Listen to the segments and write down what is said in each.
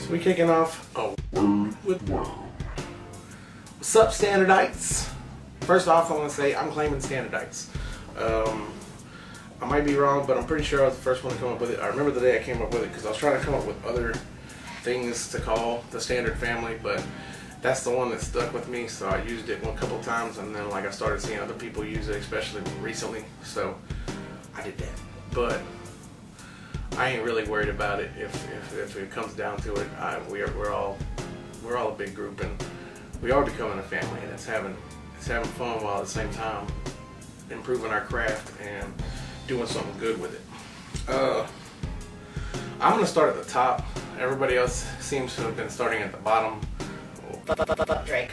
So we kicking off with what's up, Standardites? First off, I'm gonna say I'm claiming Standardites. I might be wrong, but I'm pretty sure I was the first one to come up with it. I remember the day I came up with it because I was trying to come up with other things to call the Standard family, but that's the one that stuck with me. So I used it one couple times, and then I started seeing other people use it, especially recently. So I did that, but I ain't really worried about it if it comes down to it. We're all a big group, and we are becoming a family, and it's having fun while at the same time improving our craft and doing something good with it. I'm gonna start at the top. Everybody else seems to have been starting at the bottom. Drake.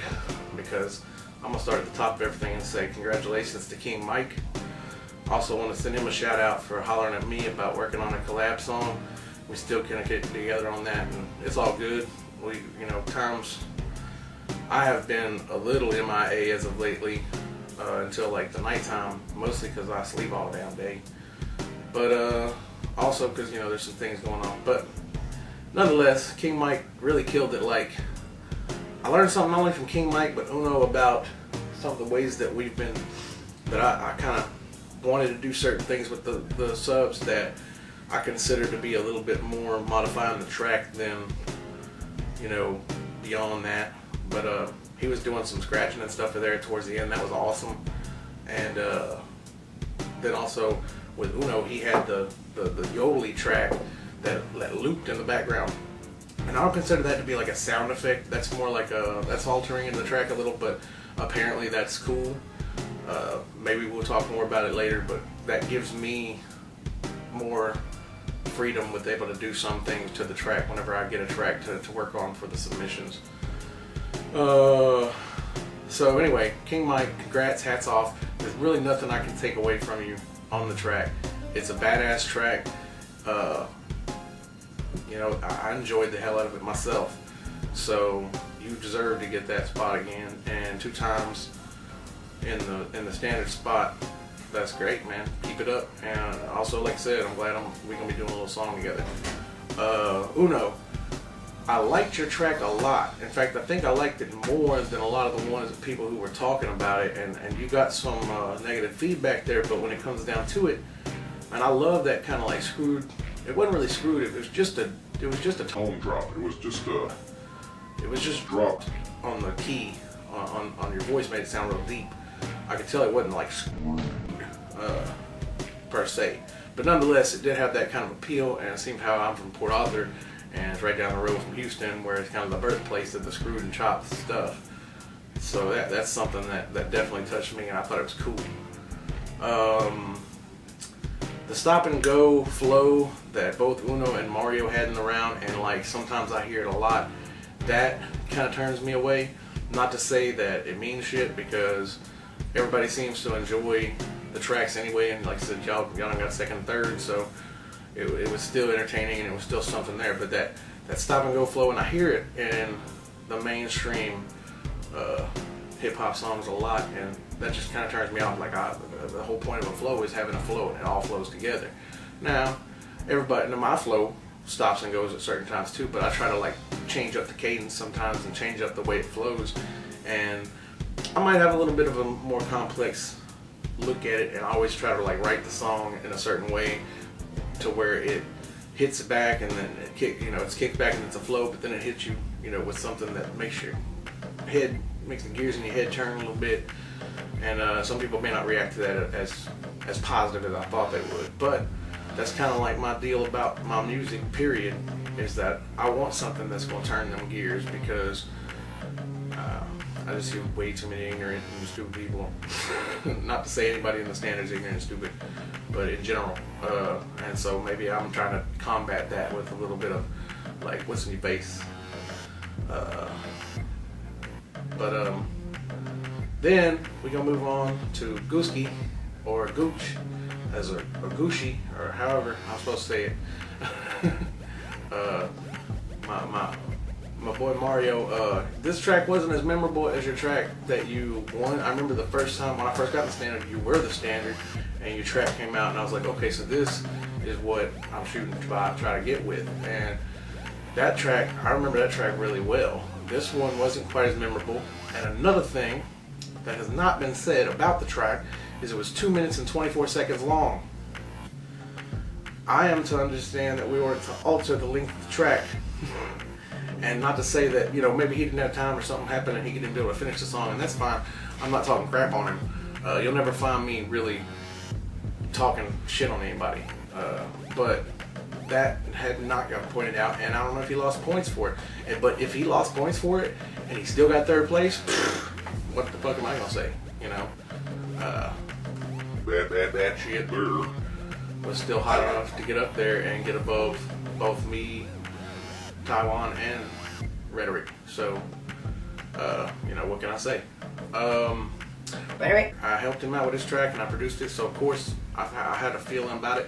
Because I'm gonna start at the top of everything and say congratulations to King Mike. Also want to send him a shout out for hollering at me about working on a collab song. We still can't get together on that, and it's all good. Times I have been a little MIA as of lately until the nighttime, mostly because I sleep all damn day. But also because there's some things going on. But nonetheless, King Mike really killed it. I learned something not only from King Mike but Uno about some of the ways that I kind of wanted to do certain things with the subs that I consider to be a little bit more modifying the track than beyond that. But he was doing some scratching and stuff there towards the end. That was awesome. And then also with Uno, he had the yodely track that looped in the background. And I don't consider that to be like a sound effect. That's more like that's altering in the track a little, but apparently that's cool. Maybe we'll talk more about it later, but that gives me more freedom with able to do some things to the track whenever I get a track to work on for the submissions. So anyway, King Mike, congrats, hats off. There's really nothing I can take away from you on the track. It's a badass track. I enjoyed the hell out of it myself. So you deserve to get that spot again, and 2 times in the standard spot. That's great, man. Keep it up. And also, like I said, I'm glad we're gonna be doing a little song together. Uno, I liked your track a lot. In fact, I think I liked it more than a lot of the ones of people who were talking about it, and you got some negative feedback there. But when it comes down to it, and I love that kind of screwed. It wasn't really screwed. It was just a tone drop. It was just dropped on the key on your voice, made it sound real deep. I could tell it wasn't screwed per se, but nonetheless, it did have that kind of appeal. And it seemed how I'm from Port Arthur, and it's right down the road from Houston, where it's kind of the birthplace of the screwed and chopped stuff. So that's something that definitely touched me, and I thought it was cool. The stop and go flow that both Uno and Mario had in the round, and sometimes I hear it a lot, that kind of turns me away. Not to say that it means shit, because everybody seems to enjoy the tracks anyway, and like I said, y'all done got second and third, so it was still entertaining, and it was still something there. But that stop and go flow, and I hear it in the mainstream hip hop songs a lot, and that just kind of turns me off. The whole point of a flow is having a flow, and it all flows together. Now, my flow stops and goes at certain times too, but I try to change up the cadence sometimes and change up the way it flows, and I might have a little bit of a more complex look at it, and I always try to write the song in a certain way to where it hits back, and then it's kicked back and it's a flow, but then it hits you with something that makes the gears in your head turn a little bit. And some people may not react to that as positive as I thought they would, but that's kind of my deal about my music, period, is that I want something that's going to turn them gears, because I just see way too many ignorant and stupid people. Not to say anybody in the standard is ignorant and stupid, but in general. And so maybe I'm trying to combat that with a little bit of what's in your face. Then we're gonna move on to Gooski, or Gooch, or Gucci, or however I'm supposed to say it. My boy Mario, this track wasn't as memorable as your track that you won. I remember the first time when I first got the standard, you were the standard, and your track came out, and I was like, okay, so this is what I'm shooting to try to get with. And that track, I remember that track really well. This one wasn't quite as memorable. And another thing that has not been said about the track is it was 2 minutes and 24 seconds long. I am to understand that we were to alter the length of the track. And not to say that, maybe he didn't have time or something happened and he didn't be able to finish the song, and that's fine. I'm not talking crap on him. You'll never find me really talking shit on anybody. But that had not gotten pointed out, and I don't know if he lost points for it. But if he lost points for it and he still got third place, what the fuck am I gonna say? Bad shit. Was still hot enough to get up there and get above both me, Taiwan, and Rhetoric. So, what can I say? Rhetoric? I helped him out with his track and I produced it, so of course I had a feeling about it.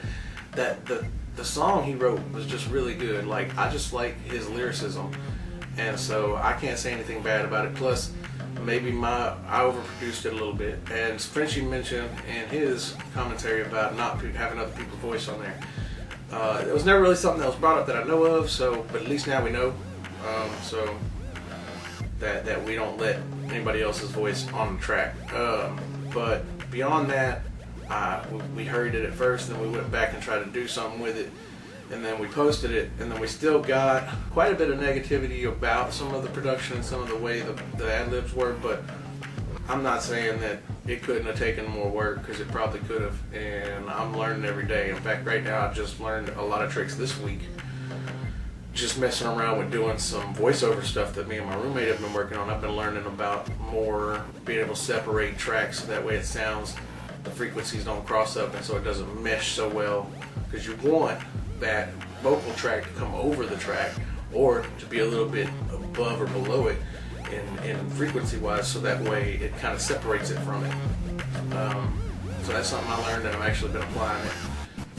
That the song he wrote was just really good. Like, I just like his lyricism, and so I can't say anything bad about it. Plus, maybe I overproduced it a little bit. And Frenchie mentioned in his commentary about not having other people's voice on there. It was never really something that was brought up that I know of. So, but at least now we know. So that we don't let anybody else's voice on the track. But beyond that, we heard it at first, and then we went back and tried to do something with it, and then we posted it, and then we still got quite a bit of negativity about some of the production and some of the way the ad-libs were, but I'm not saying that it couldn't have taken more work, because it probably could have, and I'm learning every day. In fact, right now I just learned a lot of tricks this week, just messing around with doing some voiceover stuff that me and my roommate have been working on. I've been learning about more being able to separate tracks so that way it sounds, the frequencies don't cross up, and so it doesn't mesh so well, because you want that vocal track to come over the track or to be a little bit above or below it in frequency wise, so that way it kind of separates it from it. So that's something I learned, and I've actually been applying it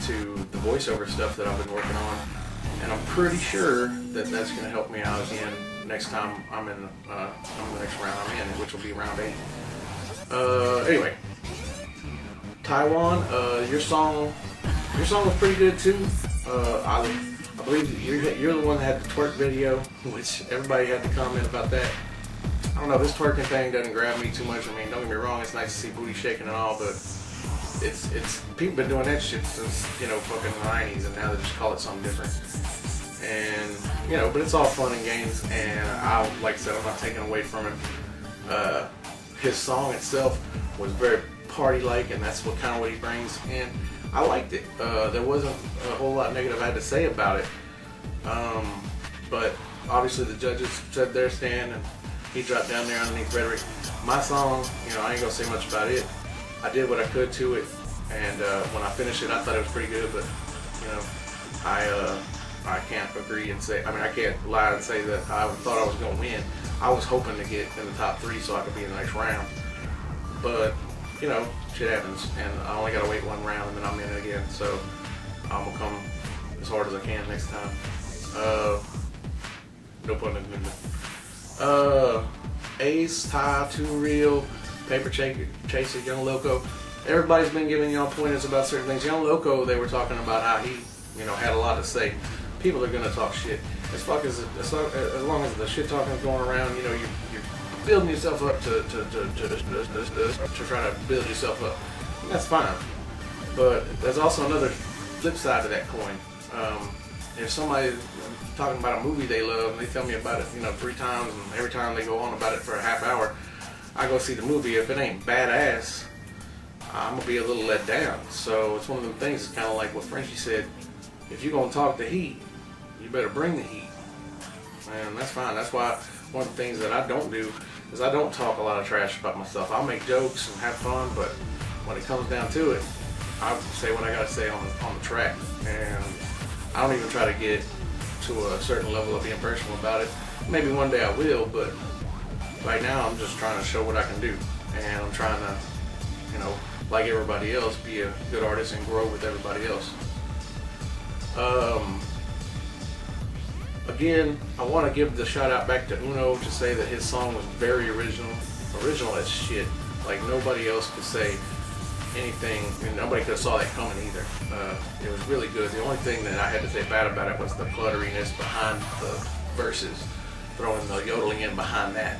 to the voiceover stuff that I've been working on, and I'm pretty sure that that's going to help me out again next time I'm in the next round I'm in, which will be round 8. Anyway, Taiwan, your song was pretty good too. I believe you're the one that had the twerk video, which everybody had to comment about that. I don't know, this twerking thing doesn't grab me too much. I mean, don't get me wrong, it's nice to see booty shaking and all, but it's people been doing that shit since, fucking the 90s, and now they just call it something different. And, but it's all fun and games, and like I said, I'm not taking away from it. His song itself was very party-like, and that's what he brings, and I liked it. There wasn't a whole lot negative I had to say about it, but obviously the judges said their stand, and he dropped down there underneath Rhetoric. My song, I ain't gonna say much about it. I did what I could to it, and when I finished it, I thought it was pretty good, but I can't agree and say, I can't lie and say that I thought I was gonna win. I was hoping to get in the top 3 so I could be in the next round, but shit happens, and I only gotta wait one round and then I'm in it again, so I'm gonna come as hard as I can next time. No pun intended. Ace, Ty, Too Real, Paper Chaser, Young Loco. Everybody's been giving y'all pointers about certain things. Young Loco, they were talking about how he, had a lot to say. People are gonna talk shit. As long as the shit talking is going around, you're building yourself up to try to build yourself up. And that's fine. But there's also another flip side to that coin. If somebody's talking about a movie they love and they tell me about it, 3 times, and every time they go on about it for a half hour, I go see the movie. If it ain't badass, I'm gonna be a little let down. So it's one of them things. It's kind of like what Frenchie said. If you're gonna talk the heat, you better bring the heat. And that's fine. That's why one of the things that I don't do is I don't talk a lot of trash about myself. I'll make jokes and have fun, but when it comes down to it, I say what I gotta say on the track, and I don't even try to get to a certain level of being personal about it. Maybe one day I will, but right now I'm just trying to show what I can do, and I'm trying to, like everybody else, be a good artist and grow with everybody else. Again, I want to give the shout out back to Uno to say that his song was very original as shit. Like nobody else could say anything, and nobody could have saw that coming either. It was really good. The only thing that I had to say bad about it was the clutteriness behind the verses, throwing the yodeling in behind that.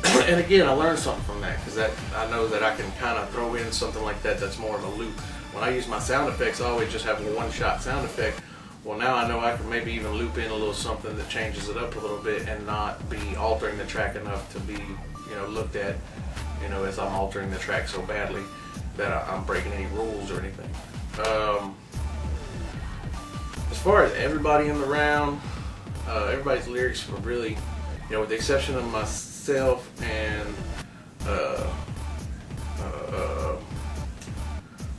And again, I learned something from that, because I know that I can kind of throw in something like that that's more of a loop. When I use my sound effects, I always just have a one-shot sound effect. Well, now I know I can maybe even loop in a little something that changes it up a little bit and not be altering the track enough to be, looked at, as I'm altering the track so badly that I'm breaking any rules or anything. As far as everybody in the round, everybody's lyrics were really, with the exception of myself and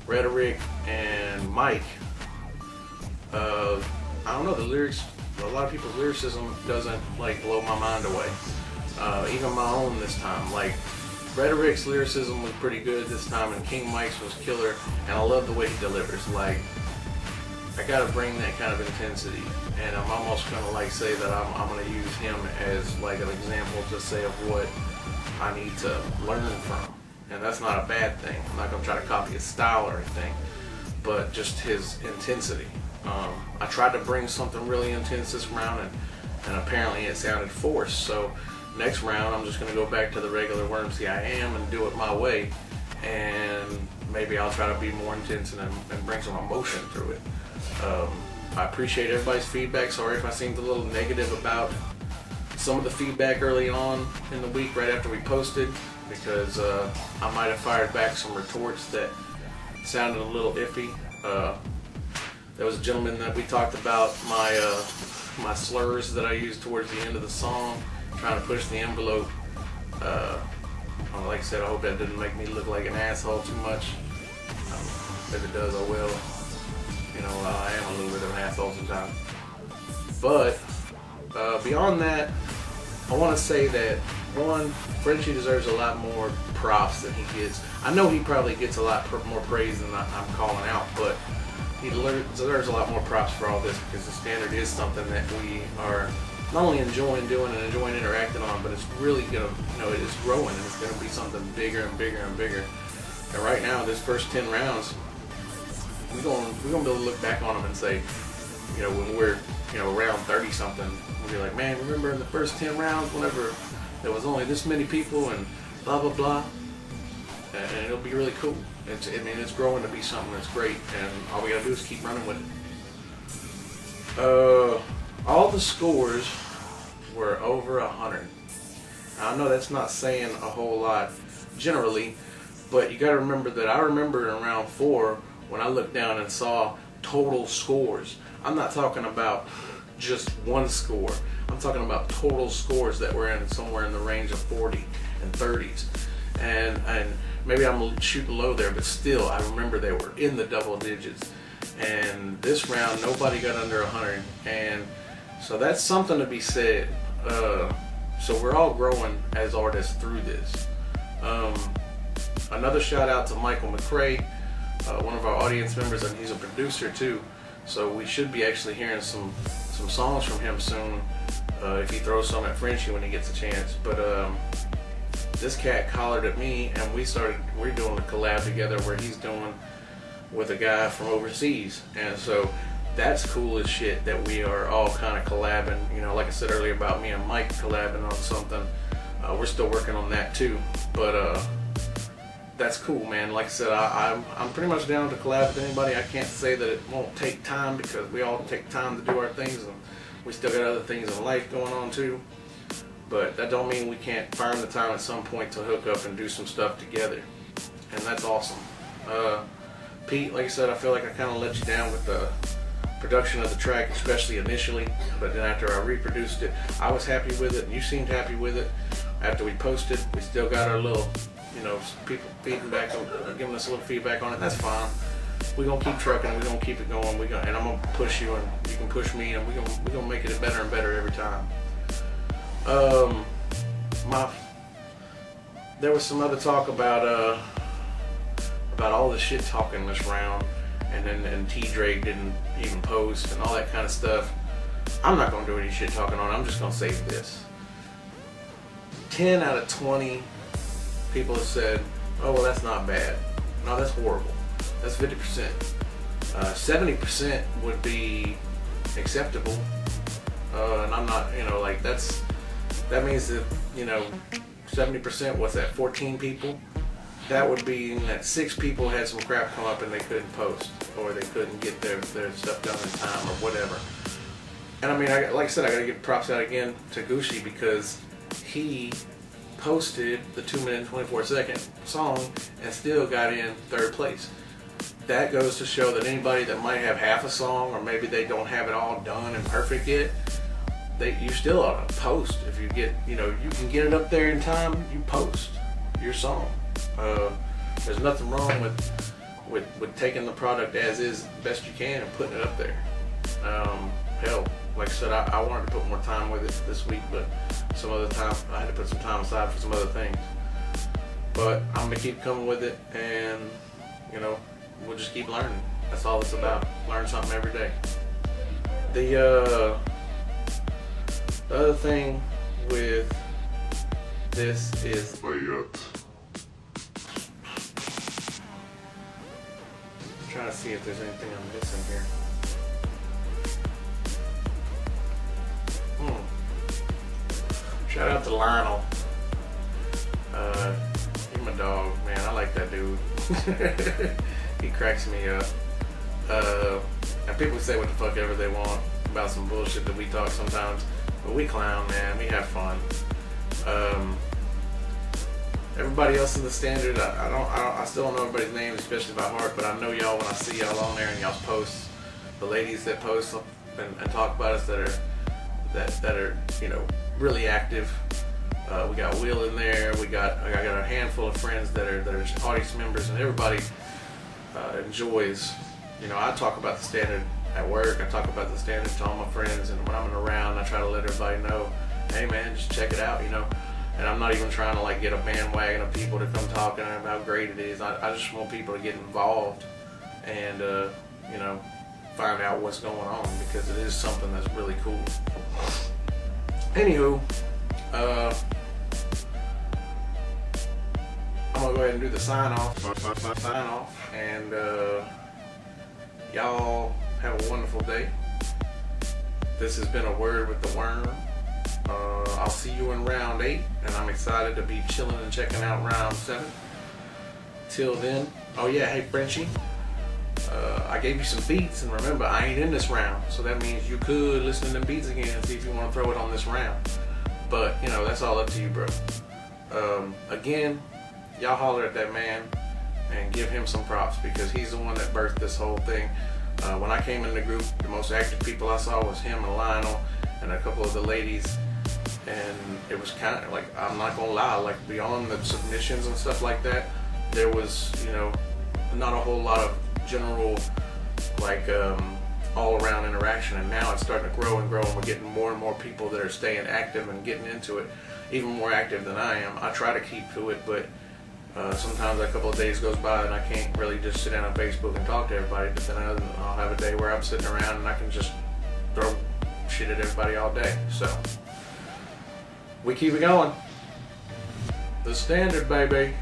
Rhetoric and Mike, I don't know, the lyrics, a lot of people's lyricism doesn't blow my mind away. Even my own this time. Rhetoric's lyricism was pretty good this time, and King Mike's was killer, and I love the way he delivers. I gotta bring that kind of intensity, and I'm almost gonna say that I'm gonna use him as an example to say of what I need to learn from. And that's not a bad thing. I'm not gonna try to copy his style or anything, but just his intensity. I tried to bring something really intense this round, and apparently it sounded forced. So next round, I'm just going to go back to the regular Wormsy I Am and do it my way, and maybe I'll try to be more intense and bring some emotion through it. I appreciate everybody's feedback. Sorry if I seemed a little negative about some of the feedback early on in the week right after we posted, because I might have fired back some retorts that sounded a little iffy. There was a gentleman that we talked about my slurs that I used towards the end of the song, trying to push the envelope. Like I said, I hope that didn't make me look like an asshole too much. If it does, I will. I am a little bit of an asshole sometimes. But beyond that, I want to say that, one, Frenchie deserves a lot more props than he gets. I know he probably gets a lot more praise than I'm calling out, but he deserves a lot more props for all this, because the standard is something that we are not only enjoying doing and enjoying interacting on, but it's really gonna, it's growing, and it's gonna be something bigger and bigger and bigger. And right now, this first 10 rounds, we're gonna be able to look back on them and say, when we're, around 30 something, we'll be like, man, remember in the first 10 rounds, whenever there was only this many people and blah blah blah, and it'll be really cool. It's growing to be something that's great, and all we gotta do is keep running with it. All the scores were over 100. Now, I know that's not saying a whole lot generally, but you gotta remember that I remember in round 4 when I looked down and saw total scores. I'm not talking about just one score. I'm talking about total scores that were in somewhere in the range of 40 and 30s. And maybe I'm shooting low there, but still, I remember they were in the double digits. And this round, nobody got under 100. And so that's something to be said. So we're all growing as artists through this. Another shout out to Michael McRae, one of our audience members, and he's a producer too. So we should be actually hearing some songs from him soon, if he throws some at Frenchie when he gets a chance. But this cat collared at me, and we're doing a collab together where he's doing with a guy from overseas, and so that's cool as shit that we are all kind of collabing. Like I said earlier about me and Mike collabing on something. We're still working on that too, but that's cool, man. Like I said, I'm pretty much down to collab with anybody. I can't say that it won't take time, because we all take time to do our things, and we still got other things in life going on too. But that don't mean we can't find the time at some point to hook up and do some stuff together, and that's awesome. Pete, like I said, I feel like I kind of let you down with the production of the track, especially initially, but then after I reproduced it, I was happy with it, and you seemed happy with it. After we posted, we still got our little, people feedback, giving us a little feedback on it. That's fine. We're gonna keep trucking, we're gonna keep it going, and I'm gonna push you, and you can push me, and we're gonna make it better and better every time. There was some other talk about all the shit talking this round, and T Drake didn't even post and all that kind of stuff. I'm not gonna do any shit talking on it. I'm just gonna say this: 10 out of 20 people have said, "Oh well, that's not bad." No, that's horrible. That's 50%. 70% would be acceptable. And I'm not, like that means that, 70%, what's that, 14 people? That would be that 6 people had some crap come up and they couldn't post, or they couldn't get their stuff done in time, or whatever. And I mean, like I said, I gotta give props out again to Gucci, because he posted the 2-minute and 24-second song and still got in 3rd place. That goes to show that anybody that might have half a song, or maybe they don't have it all done and perfect yet, you still ought to post. If you get, you can get it up there in time, you post your song. There's nothing wrong with taking the product as is best you can and putting it up there. Hell, like I said, I wanted to put more time with it this week, but some other time I had to put some time aside for some other things. But I'm gonna keep coming with it, and we'll just keep learning. That's all it's about. Learn something every day. The other thing with this is trying to see if there's anything I'm missing here. Shout out to Lionel. He's my dog, man. I like that dude. He cracks me up. And people say what the fuck ever they want about some bullshit that we talk sometimes, but we clown, man. We have fun. Everybody else in the Standard, I still don't know everybody's names, especially by heart, but I know y'all when I see y'all on there and y'all's posts. The ladies that post and talk about us that are really active. We got Will in there. I got a handful of friends that are audience members, and everybody enjoys. I talk about the Standard at work. I talk about the Standard to all my friends, and when I'm around, I try to let everybody know, hey man, just check it out, And I'm not even trying to get a bandwagon of people to come talking about how great it is. I just want people to get involved and find out what's going on, because it is something that's really cool. Anywho, I'm gonna go ahead and do the sign off, and y'all have a wonderful day. This has been A Word with the Worm. I'll see you in round 8, and I'm excited to be chilling and checking out round 7. Till then, oh yeah, hey Frenchie, I gave you some beats, and remember, I ain't in this round, so that means you could listen to them beats again and see if you want to throw it on this round. But that's all up to you, bro. Again, y'all holler at that man and give him some props, because he's the one that birthed this whole thing. When I came in the group, the most active people I saw was him and Lionel and a couple of the ladies, and it was kind of I'm not gonna lie, beyond the submissions and stuff like that, there was not a whole lot of general all around interaction, and now it's starting to grow and grow, and we're getting more and more people that are staying active and getting into it, even more active than I am. I try to keep to it, but sometimes a couple of days goes by and I can't really just sit down on Facebook and talk to everybody, but then I'll have a day where I'm sitting around and I can just throw shit at everybody all day. So we keep it going. The Standard, baby.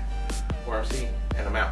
Worm C, and I'm out.